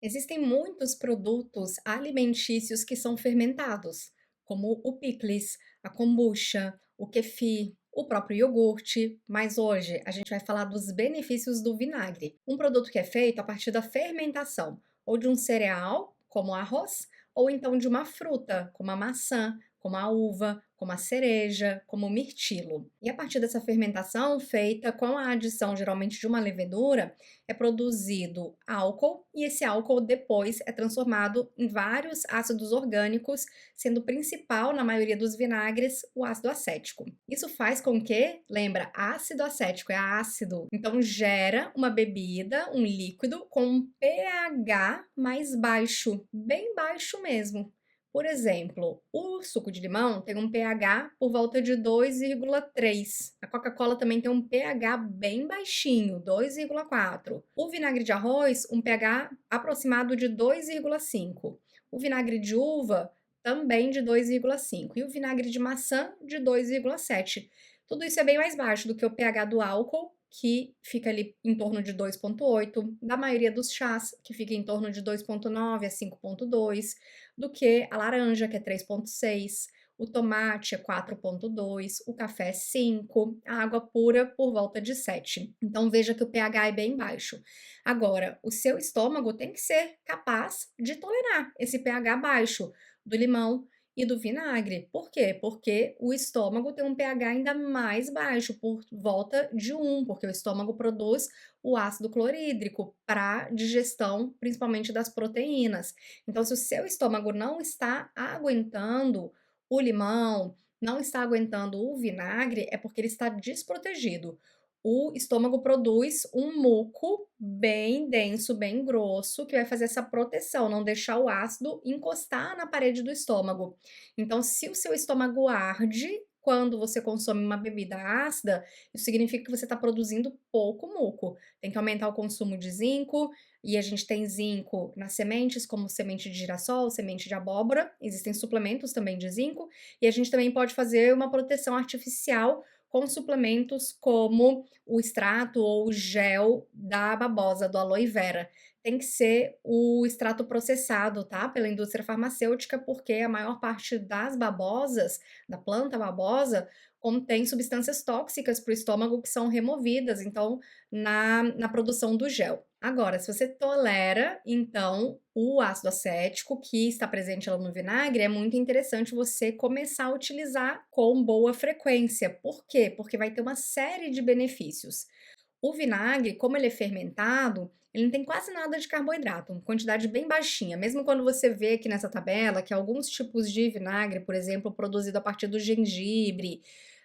Existem muitos produtos alimentícios que são fermentados, como o picles, a kombucha, o kefir, o próprio iogurte, mas hoje a gente vai falar dos benefícios do vinagre. Um produto que é feito a partir da fermentação, ou de um cereal, como o arroz, ou então de uma fruta, como a maçã, como a uva, como a cereja, como o mirtilo. E a partir dessa fermentação, feita com a adição geralmente de uma levedura, é produzido álcool e esse álcool depois é transformado em vários ácidos orgânicos, sendo o principal na maioria dos vinagres o ácido acético. Isso faz com que, lembra, ácido acético é ácido, então gera uma bebida, um líquido com um pH mais baixo, bem baixo mesmo. Por exemplo, o suco de limão tem um pH por volta de 2,3. A Coca-Cola também tem um pH bem baixinho, 2,4. O vinagre de arroz, um pH aproximado de 2,5. O vinagre de uva, também de 2,5. E o vinagre de maçã, de 2,7. Tudo isso é bem mais baixo do que o pH do álcool, que fica ali em torno de 2,8, da maioria dos chás, que fica em torno de 2,9 a 5,2, do que a laranja, que é 3,6, o tomate é 4,2, o café é 5, a água pura por volta de 7. Então veja que o pH é bem baixo. Agora, o seu estômago tem que ser capaz de tolerar esse pH baixo do limão e do vinagre. Por quê? Porque o estômago tem um pH ainda mais baixo, por volta de 1, porque o estômago produz o ácido clorídrico para digestão, principalmente das proteínas. Então, se o seu estômago não está aguentando o limão, não está aguentando o vinagre, é porque ele está desprotegido. O estômago produz um muco bem denso, bem grosso, que vai fazer essa proteção, não deixar o ácido encostar na parede do estômago. Então, se o seu estômago arde quando você consome uma bebida ácida, isso significa que você está produzindo pouco muco. Tem que aumentar o consumo de zinco, e a gente tem zinco nas sementes, como semente de girassol, semente de abóbora, existem suplementos também de zinco, e a gente também pode fazer uma proteção artificial com suplementos como o extrato ou o gel da babosa, do aloe vera. Tem que ser o extrato processado, tá? Pela indústria farmacêutica, porque a maior parte das babosas, da planta babosa, contém substâncias tóxicas para o estômago que são removidas, então, na produção do gel. Agora, se você tolera, então, o ácido acético que está presente lá no vinagre, é muito interessante você começar a utilizar com boa frequência. Por quê? Porque vai ter uma série de benefícios. O vinagre, como ele é fermentado, ele não tem quase nada de carboidrato, uma quantidade bem baixinha. Mesmo quando você vê aqui nessa tabela que alguns tipos de vinagre, por exemplo, produzido a partir do gengibre,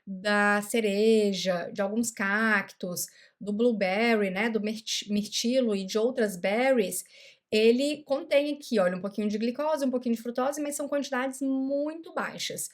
da cereja, de alguns cactos, do blueberry, né, do mirtilo e de outras berries, ele contém aqui, olha, um pouquinho de glicose, um pouquinho de frutose, mas são quantidades muito baixas.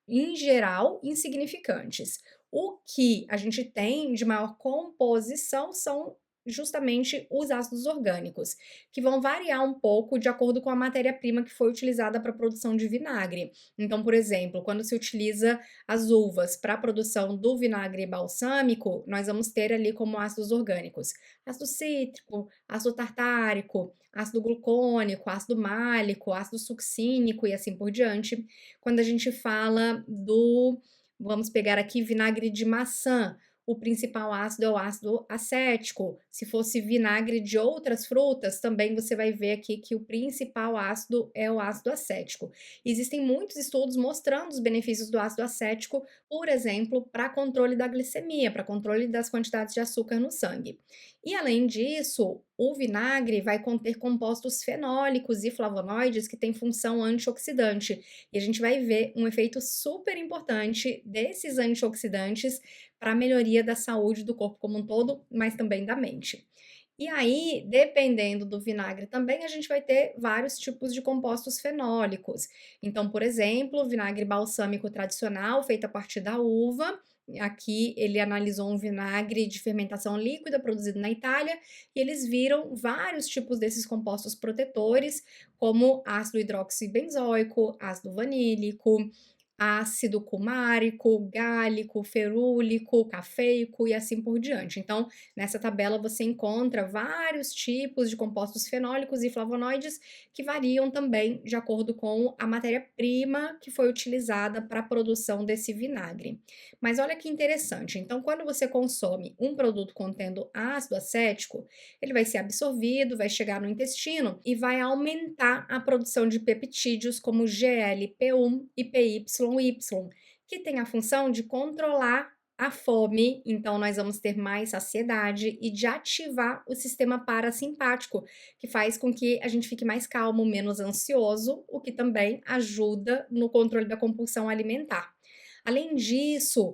Em geral, insignificantes. O que a gente tem de maior composição são justamente os ácidos orgânicos, que vão variar um pouco de acordo com a matéria-prima que foi utilizada para a produção de vinagre. Então, por exemplo, quando se utiliza as uvas para a produção do vinagre balsâmico, nós vamos ter ali como ácidos orgânicos ácido cítrico, ácido tartárico, ácido glucônico, ácido málico, ácido succínico e assim por diante. Quando a gente fala do, vamos pegar aqui, vinagre de maçã, o principal ácido é o ácido acético. Se fosse vinagre de outras frutas, também você vai ver aqui que o principal ácido é o ácido acético. Existem muitos estudos mostrando os benefícios do ácido acético, por exemplo, para controle da glicemia, para controle das quantidades de açúcar no sangue. E além disso, o vinagre vai conter compostos fenólicos e flavonoides que têm função antioxidante. E a gente vai ver um efeito super importante desses antioxidantes para a melhoria da saúde do corpo como um todo, mas também da mente. E aí, dependendo do vinagre também, a gente vai ter vários tipos de compostos fenólicos. Então, por exemplo, o vinagre balsâmico tradicional, feito a partir da uva. Aqui ele analisou um vinagre de fermentação líquida produzido na Itália e eles viram vários tipos desses compostos protetores, como ácido hidroxibenzoico, ácido vanílico, ácido cumárico, gálico, ferúlico, cafeico e assim por diante. Então, nessa tabela você encontra vários tipos de compostos fenólicos e flavonoides que variam também de acordo com a matéria-prima que foi utilizada para a produção desse vinagre. Mas olha que interessante, então quando você consome um produto contendo ácido acético, ele vai ser absorvido, vai chegar no intestino e vai aumentar a produção de peptídeos como GLP-1 e PYY, que tem a função de controlar a fome, então nós vamos ter mais saciedade e de ativar o sistema parasimpático, que faz com que a gente fique mais calmo, menos ansioso, o que também ajuda no controle da compulsão alimentar. Além disso,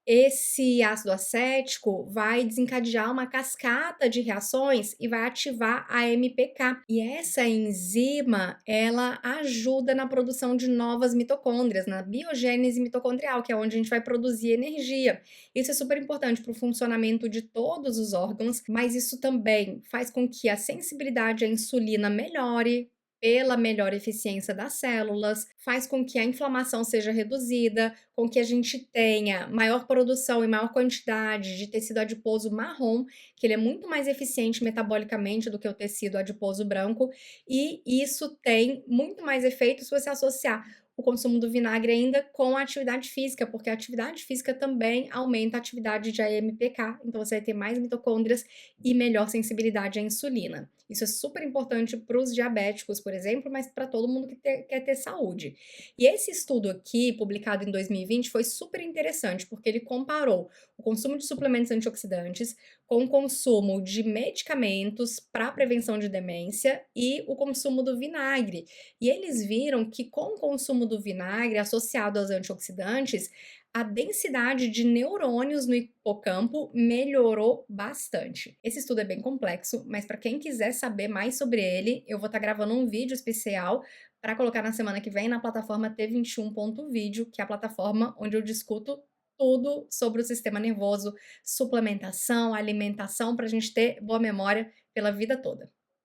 esse ácido acético vai desencadear uma cascata de reações e vai ativar a AMPK. E essa enzima, ela ajuda na produção de novas mitocôndrias, na biogênese mitocondrial, que é onde a gente vai produzir energia. Isso é super importante para o funcionamento de todos os órgãos, mas isso também faz com que a sensibilidade à insulina melhore, pela melhor eficiência das células, faz com que a inflamação seja reduzida, com que a gente tenha maior produção e maior quantidade de tecido adiposo marrom, que ele é muito mais eficiente metabolicamente do que o tecido adiposo branco, e isso tem muito mais efeito se você associar o consumo do vinagre ainda com a atividade física, porque a atividade física também aumenta a atividade de AMPK, então você vai ter mais mitocôndrias e melhor sensibilidade à insulina. Isso é super importante para os diabéticos, por exemplo, mas para todo mundo que quer ter saúde. E esse estudo aqui, publicado em 2020, foi super interessante, porque ele comparou o consumo de suplementos antioxidantes com o consumo de medicamentos para prevenção de demência e o consumo do vinagre. E eles viram que com o consumo do vinagre associado aos antioxidantes, a densidade de neurônios no hipocampo melhorou bastante. Esse estudo é bem complexo, mas para quem quiser saber mais sobre ele, eu vou estar gravando um vídeo especial para colocar na semana que vem na plataforma T21.video, que é a plataforma onde eu discuto tudo sobre o sistema nervoso, suplementação, alimentação, para a gente ter boa memória pela vida toda.